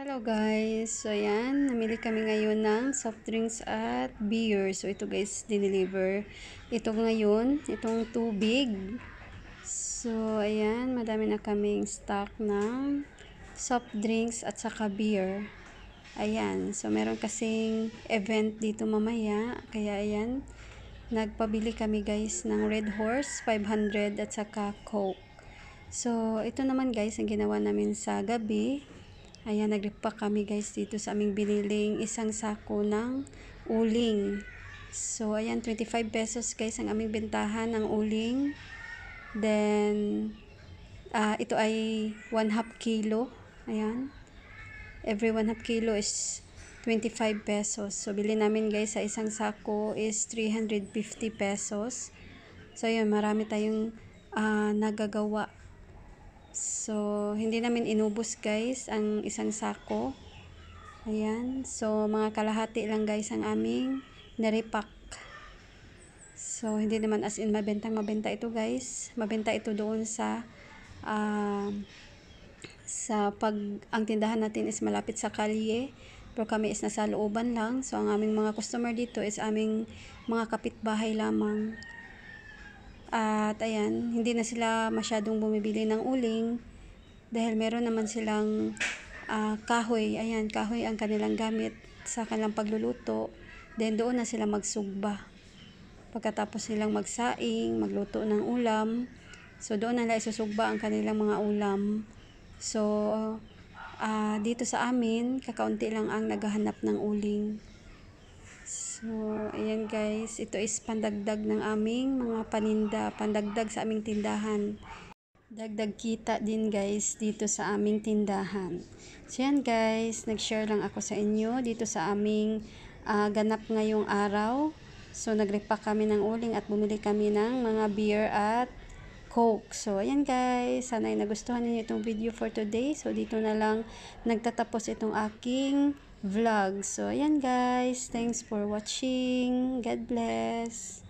Hello guys, so ayan, namili kami ngayon ng soft drinks at beer. So ito guys, dineliver ito ngayon, itong tubig. So ayan, madami na kaming stock ng soft drinks at saka beer. Ayan, so meron kasing event dito mamaya, kaya ayan, nagpabili kami guys ng Red Horse 500 at saka Coke. So ito naman guys, ang ginawa namin sa gabi. Ayan, nag-repack kami guys dito sa aming biniling isang sako ng uling. So, ayan, 25 pesos guys ang aming bentahan ng uling. Then, ito ay 1/2 kilo. Ayan. Every 1/2 kilo is 25 pesos. So, bili namin guys sa isang sako is 350 pesos. So, ayan, marami tayong nagagawa. So, hindi namin inubos guys ang isang sako. Ayan. So, mga kalahati lang guys ang aming naripak. So, hindi naman as in mabenta ito guys. Mabenta ito doon sa ang tindahan natin is malapit sa kalye. Pero kami is nasa looban lang. So, ang aming mga customer dito is aming mga kapitbahay lamang. At ayan, hindi na sila masyadong bumibili ng uling dahil meron naman silang kahoy. Ayan, kahoy ang kanilang gamit sa kanilang pagluluto. Then doon na sila magsugba. Pagkatapos nilang magsaing, magluto ng ulam, so doon na nila isusugba ang kanilang mga ulam. So dito sa amin, kakaunti lang ang naghahanap ng uling. So, ayan guys, ito is pandagdag ng aming mga paninda, pandagdag sa aming tindahan. Dagdag kita din guys dito sa aming tindahan. So, yan guys, nag-share lang ako sa inyo dito sa aming ganap ngayong araw. So, nag-repack kami ng uling at bumili kami ng mga beer at Coke. So, ayan guys, sana ay nagustuhan niyo itong video for today. So, dito na lang nagtatapos itong aking vlog. So, ayan guys, thanks for watching. God bless.